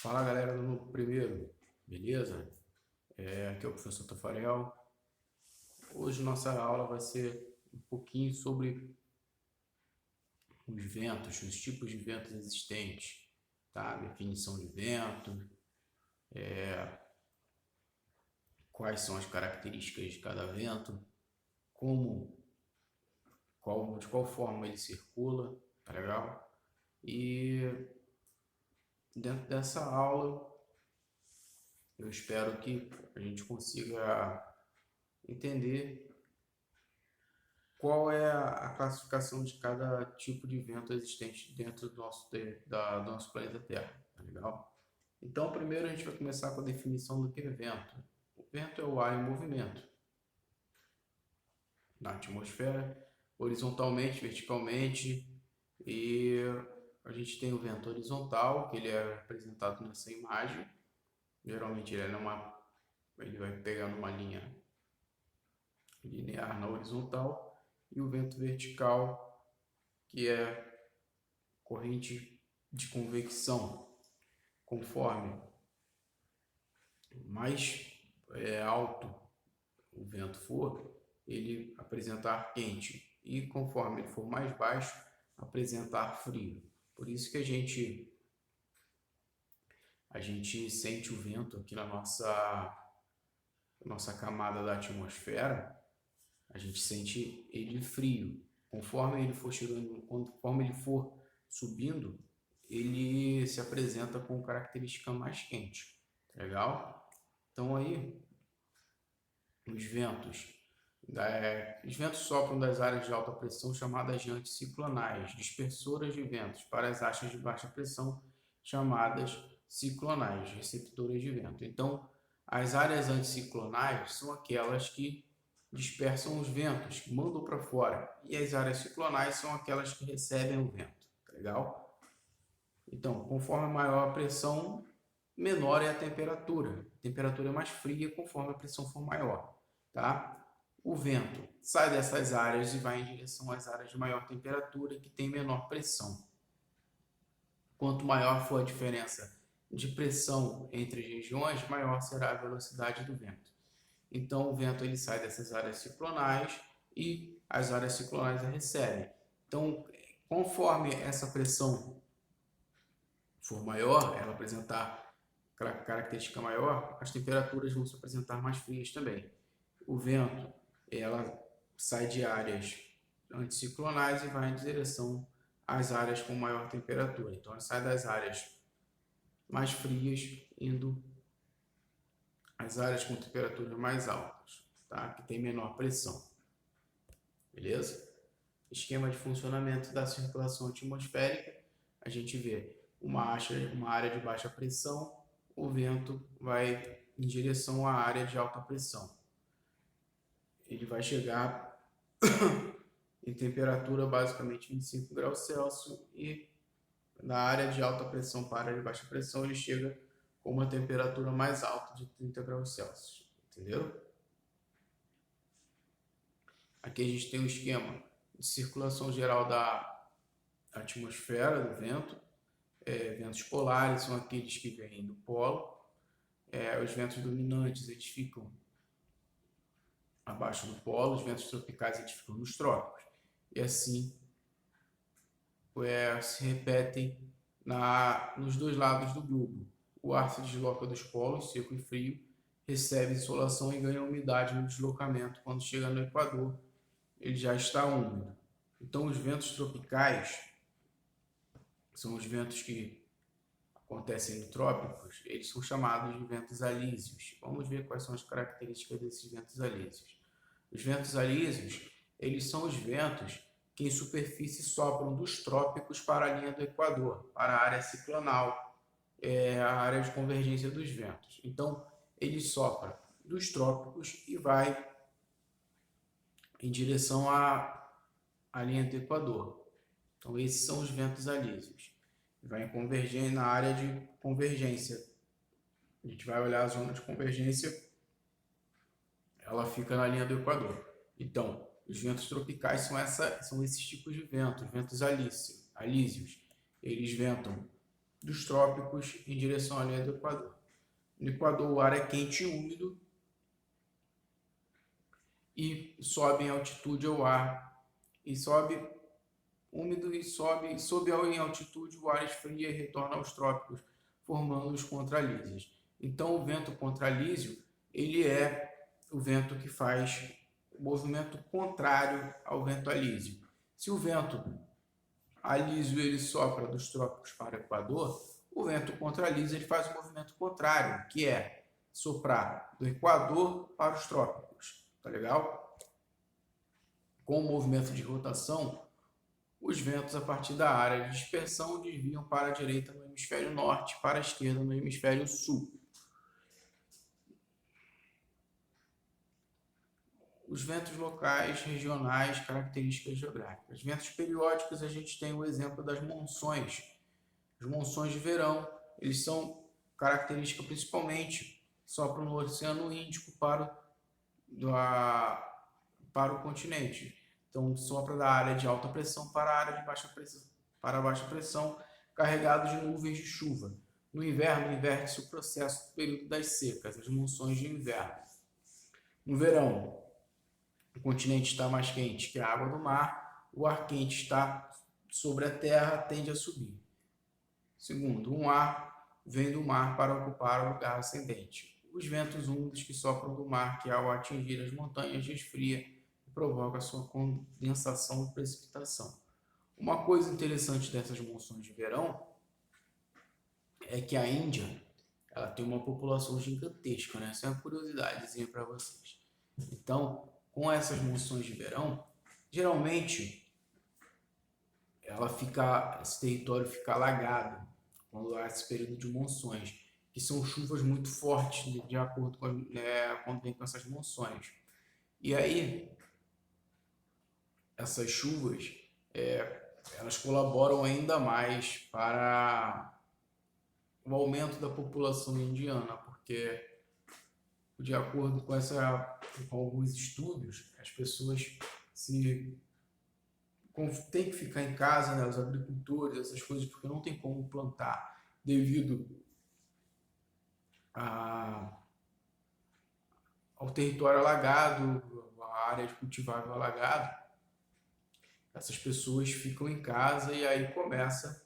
Fala galera do Novo Primeiro, beleza? Aqui é o professor Tafarel. Hoje nossa aula vai ser um pouquinho sobre os ventos, os tipos de ventos existentes, tá? Definição de vento, quais são as características de cada vento, de qual forma ele circula, tá legal? E dentro dessa aula eu espero que a gente consiga entender qual é a classificação de cada tipo de vento existente dentro do nosso planeta Terra, tá legal? Então, primeiro a gente vai começar com a definição do que é vento. O vento é o ar em movimento na atmosfera, horizontalmente, verticalmente, e a gente tem o vento horizontal, que ele é representado nessa imagem. Geralmente ele vai pegar numa linha linear na horizontal, e o vento vertical, que é corrente de convecção. Conforme mais alto o vento for, ele apresenta ar quente, e conforme ele for mais baixo, apresenta ar frio. Por isso que a gente sente o vento aqui na nossa camada da atmosfera. A gente sente ele frio. Conforme ele for chegando, conforme ele for subindo, ele se apresenta com característica mais quente. Legal? Então aí, os ventos. Os ventos sopram das áreas de alta pressão chamadas de anticiclonais, dispersoras de ventos, para as áreas de baixa pressão chamadas ciclonais, receptoras de vento. Então, as áreas anticiclonais são aquelas que dispersam os ventos, que mandam para fora, e as áreas ciclonais são aquelas que recebem o vento. Tá legal? Então, conforme maior a pressão, menor é a temperatura. A temperatura é mais fria conforme a pressão for maior, tá? O vento sai dessas áreas e vai em direção às áreas de maior temperatura, que tem menor pressão. Quanto maior for a diferença de pressão entre as regiões, maior será a velocidade do vento. Então, o vento ele sai dessas áreas ciclonais e as áreas ciclonais a recebem. Então, conforme essa pressão for maior, ela apresentar característica maior, as temperaturas vão se apresentar mais frias também. O vento, ela sai de áreas anticiclonais e vai em direção às áreas com maior temperatura. Então, ela sai das áreas mais frias, indo às áreas com temperaturas mais altas, tá? Que tem menor pressão. Beleza? Esquema de funcionamento da circulação atmosférica, a gente vê uma área de baixa pressão, o vento vai em direção à área de alta pressão. Ele vai chegar em temperatura basicamente 25 graus Celsius, e na área de alta pressão para a área de baixa pressão ele chega com uma temperatura mais alta de 30 graus Celsius. Entendeu? Aqui a gente tem um esquema de circulação geral da atmosfera, do vento. Ventos polares são aqueles que vêm do polo. Os ventos dominantes eles ficam abaixo do polo, os ventos tropicais eles ficam nos trópicos. E assim se repetem nos dois lados do globo. O ar se desloca dos polos, seco e frio, recebe insolação e ganha umidade no deslocamento. Quando chega no Equador, ele já está úmido. Então, os ventos tropicais são os ventos que acontecem no trópicos, eles são chamados de ventos alísios. Vamos ver quais são as características desses ventos alísios. Os ventos alísios, eles são os ventos que em superfície sopram dos trópicos para a linha do Equador, para a área ciclonal, a área de convergência dos ventos. Então, ele sopra dos trópicos e vai em direção à linha do Equador. Então, esses são os ventos alísios. Vai converger na área de convergência. A gente vai olhar a zona de convergência, ela fica na linha do Equador. Então, os ventos tropicais são esses tipos de ventos, ventos alísios. Eles ventam dos trópicos em direção à linha do Equador. No Equador, o ar é quente e úmido e sobe em altitude o ar, e sobe úmido e sobe em altitude, o ar esfria e retorna aos trópicos, formando os contralísios. Então, o vento contralísio, ele é o vento que faz o movimento contrário ao vento alísio. Se o vento alísio ele sopra dos trópicos para o Equador, o vento contralísio ele faz o movimento contrário, que é soprar do Equador para os trópicos. Tá legal? Com o movimento de rotação, os ventos a partir da área de dispersão desviam para a direita no hemisfério norte, para a esquerda no hemisfério sul. Os ventos locais, regionais, características geográficas. Ventos periódicos, a gente tem o exemplo das monções. Os monções de verão, eles são característica principalmente, sopram no Oceano Índico para o continente. Então, sopra da área de alta pressão para a área de baixa pressão, carregado de nuvens de chuva. No inverno, inverte-se o processo do período das secas, as monções de inverno. No verão, o continente está mais quente que a água do mar, o ar quente está sobre a terra, tende a subir. Segundo, um ar vem do mar para ocupar o lugar ascendente. Os ventos úmidos que sopram do mar, que ao atingir as montanhas resfria e provoca a sua condensação e precipitação. Uma coisa interessante dessas monções de verão é que a Índia ela tem uma população gigantesca, né? Essa é uma curiosidadezinha para vocês. Então, com essas monções de verão, geralmente esse território fica alagado quando há esse período de monções, que são chuvas muito fortes de acordo com quando vem com essas monções. E aí, essas chuvas, elas colaboram ainda mais para o aumento da população indiana, porque de acordo com alguns estudos, as pessoas têm que ficar em casa, né, os agricultores, essas coisas, porque não tem como plantar devido ao território alagado, a área de cultivável alagado. Essas pessoas ficam em casa e aí começa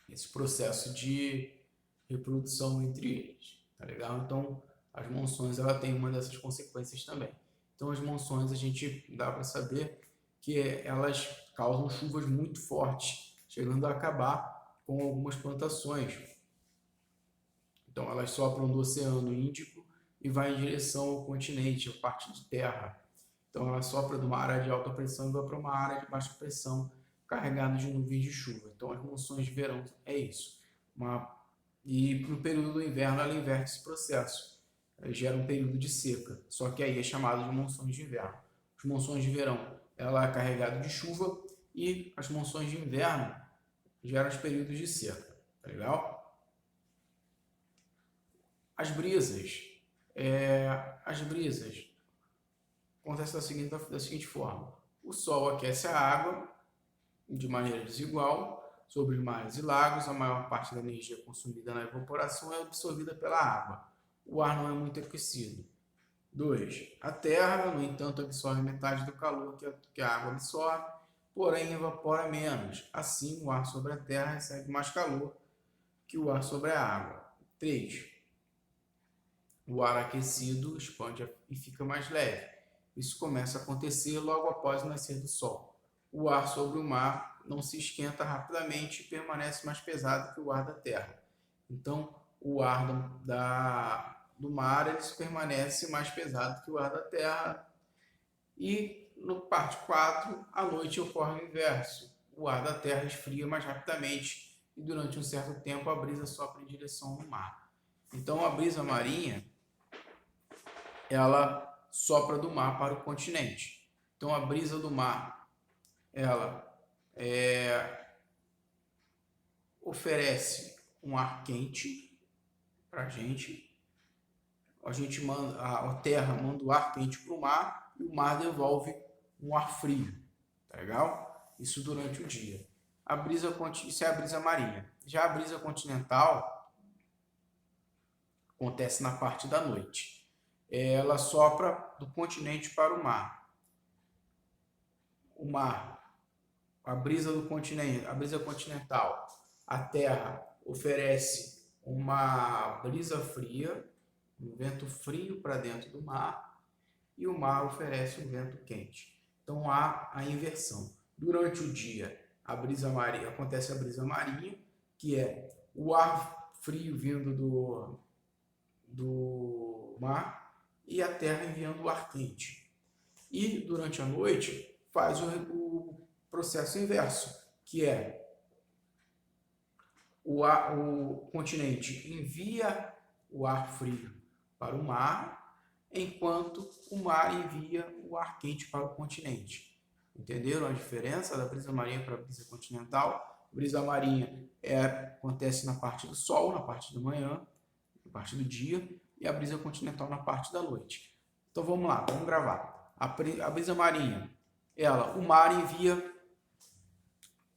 esse processo de reprodução entre eles, tá legal? Então, as monções, ela tem uma dessas consequências também. Então, as monções, a gente dá para saber que elas causam chuvas muito fortes, chegando a acabar com algumas plantações. Então, elas sopram do Oceano Índico e vai em direção ao continente, a parte de terra. Então, ela sopra de uma área de alta pressão e vai para uma área de baixa pressão, carregada de nuvens de chuva. Então, as monções de verão é isso. E no período do inverno, ela inverte esse processo. Ela gera um período de seca, só que aí é chamado de monções de inverno. As monções de verão, ela é carregada de chuva, e as monções de inverno geram os períodos de seca. Tá legal? As brisas. As brisas acontecem da seguinte forma. O sol aquece a água de maneira desigual sobre os mares e lagos. A maior parte da energia consumida na evaporação é absorvida pela água. O ar não é muito aquecido. 2. A terra, no entanto, absorve metade do calor que a água absorve, porém evapora menos. Assim, o ar sobre a terra recebe mais calor que o ar sobre a água. 3. O ar aquecido expande e fica mais leve. Isso começa a acontecer logo após o nascer do sol. O ar sobre o mar não se esquenta rapidamente e permanece mais pesado que o ar da terra. Então, o ar do mar ele permanece mais pesado que o ar da terra. E no parte 4, à noite ocorre o inverso. O ar da terra esfria mais rapidamente e durante um certo tempo a brisa sopra em direção ao mar. Então, a brisa marinha ela sopra do mar para o continente. Então, a brisa do mar ela oferece um ar quente para a gente manda, a terra manda o ar quente para o mar e o mar devolve um ar frio, tá legal? Isso durante o dia. isso é a brisa marinha. Já a brisa continental acontece na parte da noite. Ela sopra do continente para o mar. O mar, a brisa do continente, a brisa continental, a terra oferece uma brisa fria, um vento frio para dentro do mar, e o mar oferece um vento quente. Então há a inversão. Durante o dia, acontece a brisa marinha, que é o ar frio vindo do mar e a terra enviando o ar quente. E durante a noite faz o processo inverso, que é o continente envia o ar frio para o mar, enquanto o mar envia o ar quente para o continente. Entenderam a diferença da brisa marinha para a brisa continental? A brisa marinha acontece na parte do sol, na parte da manhã, na parte do dia, e a brisa continental na parte da noite. Então vamos lá, vamos gravar. A brisa marinha, o mar envia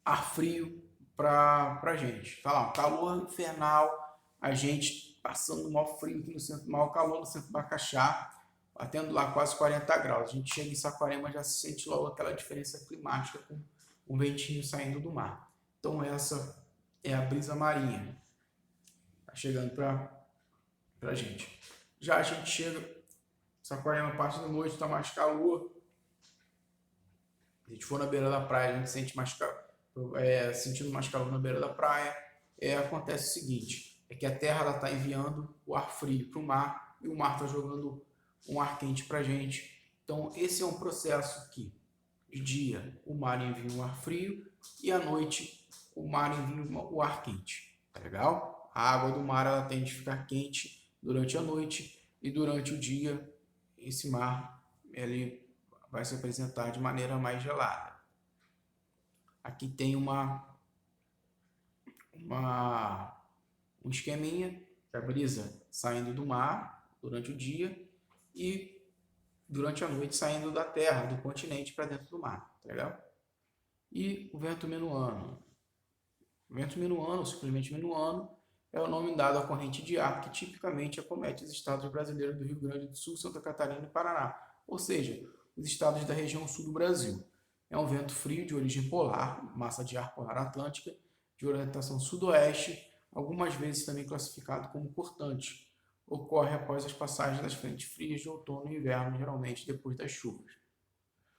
ar frio para a gente. Tá lá, um calor infernal, a gente passando mal frio aqui no centro, mal calor no centro do Bacaxá, batendo lá quase 40 graus. A gente chega em Saquarema, já se sente logo aquela diferença climática com um ventinho saindo do mar. Então essa é a brisa marinha. Tá chegando pra gente. Já a gente chega, Saquarema, parte da noite, tá mais calor. Se a gente for na beira da praia, a gente sente mais calor. Sentindo mais calor na beira da praia, acontece o seguinte, que a terra está enviando o ar frio para o mar e o mar está jogando um ar quente para a gente. Então esse é um processo que de dia o mar envia um ar frio e à noite o mar envia o ar quente. Tá legal? A água do mar ela tende a ficar quente durante a noite e durante o dia esse mar ele vai se apresentar de maneira mais gelada. Aqui tem um esqueminha, a brisa saindo do mar durante o dia e durante a noite saindo da terra, do continente para dentro do mar, tá legal? E o vento minuano. O vento minuano, simplesmente minuano, é o nome dado à corrente de ar que tipicamente acomete os estados brasileiros do Rio Grande do Sul, Santa Catarina e Paraná, ou seja, os estados da região sul do Brasil. É um vento frio de origem polar, massa de ar polar atlântica, de orientação sudoeste, algumas vezes também classificado como cortante. Ocorre após as passagens das frentes frias de outono e inverno, geralmente depois das chuvas.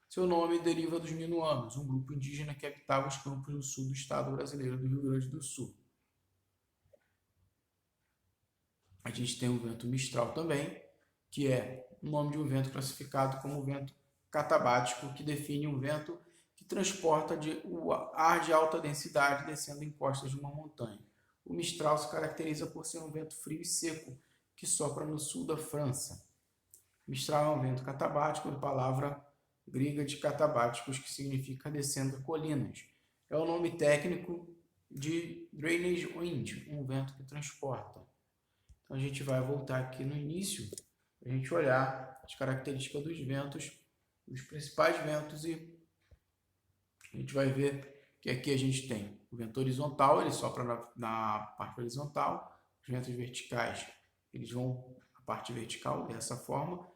Seu nome deriva dos minuanos, um grupo indígena que habitava os campos no sul do estado brasileiro do Rio Grande do Sul. A gente tem o vento mistral também, que é o nome de um vento classificado como vento catabático, que define um vento que transporta o ar de alta densidade descendo em costas de uma montanha. O mistral se caracteriza por ser um vento frio e seco, que sopra no sul da França. Mistral é um vento catabático, da palavra grega de catabáticos, que significa descendo colinas. É o nome técnico de drainage wind, um vento que transporta. Então a gente vai voltar aqui no início, para a gente olhar as características dos ventos, os principais ventos, e a gente vai ver que aqui a gente tem o vento horizontal, ele sopra na parte horizontal, os ventos verticais, eles vão a parte vertical dessa forma,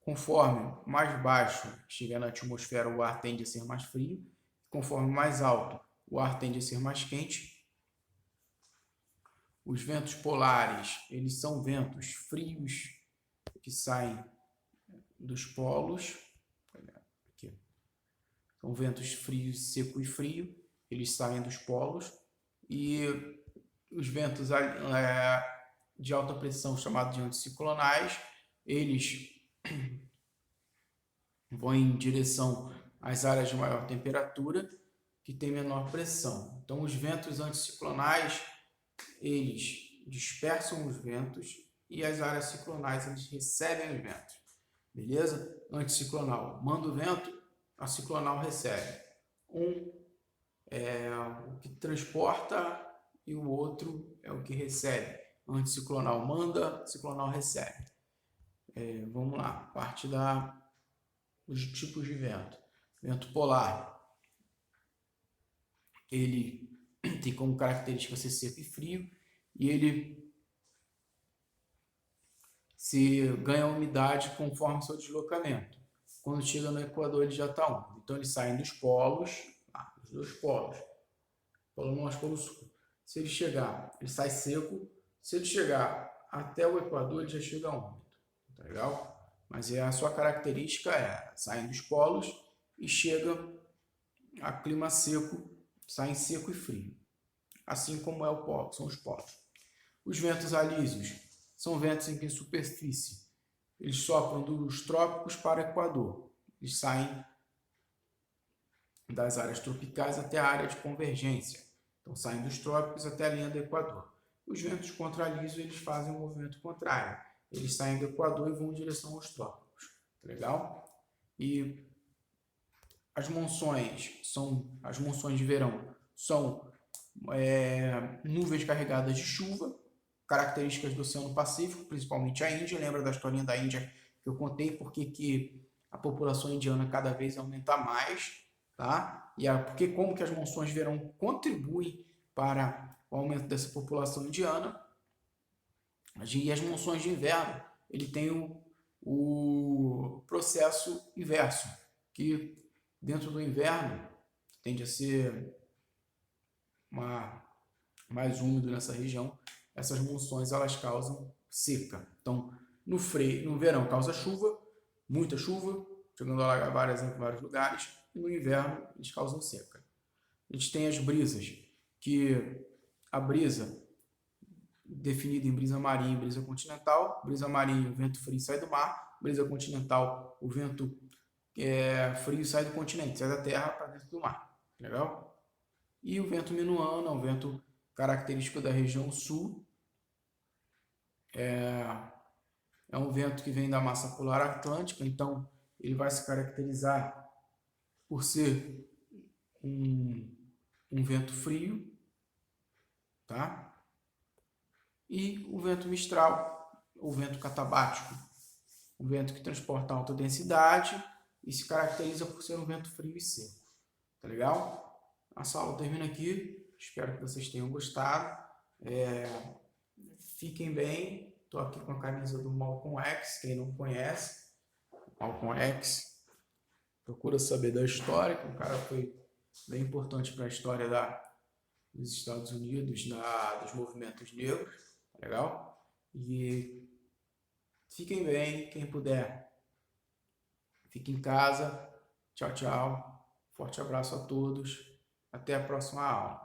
conforme mais baixo estiver na atmosfera, o ar tende a ser mais frio, conforme mais alto, o ar tende a ser mais quente. Os ventos polares, eles são ventos frios que saem dos polos. Aqui. São ventos frios, seco e frio, eles saem dos polos. E os ventos de alta pressão, chamados de anticiclonais, eles vão em direção às áreas de maior temperatura, que tem menor pressão. Então, os ventos anticiclonais, eles dispersam os ventos e as áreas ciclonais, eles recebem os ventos. Beleza? Anticiclonal manda o vento, a ciclonal recebe. Um é o que transporta e o outro é o que recebe. Anticiclonal manda, ciclonal recebe. Vamos lá, parte dos tipos de vento. Vento polar. ele tem como característica ser seco e frio, e ele se ganha umidade conforme seu deslocamento. Quando chega no Equador, ele já está úmido. Então, eles saem dos polos, dos dois polos, polo norte e polo sul. Se ele chegar, ele sai seco. Se ele chegar até o Equador, ele já chega úmido. Tá legal? Mas a sua característica saem dos polos e chega a clima seco, saem seco e frio. Assim como é o polo, são os polos. Os ventos alísios são ventos em que superfície eles sopram dos trópicos para o Equador. Eles saem das áreas tropicais até a área de convergência. Então, saem dos trópicos até a linha do Equador. Os ventos contralisos, eles fazem um movimento contrário. Eles saem do Equador e vão em direção aos trópicos. Legal? E as monções de verão são nuvens carregadas de chuva, características do Oceano Pacífico, principalmente a Índia. Lembra da historinha da Índia que eu contei, porque que a população indiana cada vez aumenta mais, tá? E porque como que as monções de verão contribuem para o aumento dessa população indiana. E as monções de inverno, ele tem o processo inverso, que dentro do inverno tende a ser mais úmido nessa região. Essas monções elas causam seca. Então, no verão causa chuva, muita chuva, chegando a alagar em vários lugares, e no inverno eles causam seca. A gente tem as brisas, que a brisa definida em brisa marinha e brisa continental. Brisa marinha, o vento frio sai do mar. Brisa continental, o vento frio sai do continente, sai da terra para dentro do mar. Legal? E o vento minuano é um vento característico da região sul. É um vento que vem da massa polar atlântica, então ele vai se caracterizar por ser um vento frio, tá? E o vento mistral, o vento catabático, um vento que transporta alta densidade e se caracteriza por ser um vento frio e seco. Tá legal? A aula termina aqui. Espero que vocês tenham gostado. Fiquem bem. Estou aqui com a camisa do Malcolm X. Quem não conhece, Malcolm X, procura saber da história, que o cara foi bem importante para a história dos Estados Unidos, dos movimentos negros. Legal? E fiquem bem, quem puder. Fique em casa. Tchau, tchau. Forte abraço a todos. Até a próxima aula.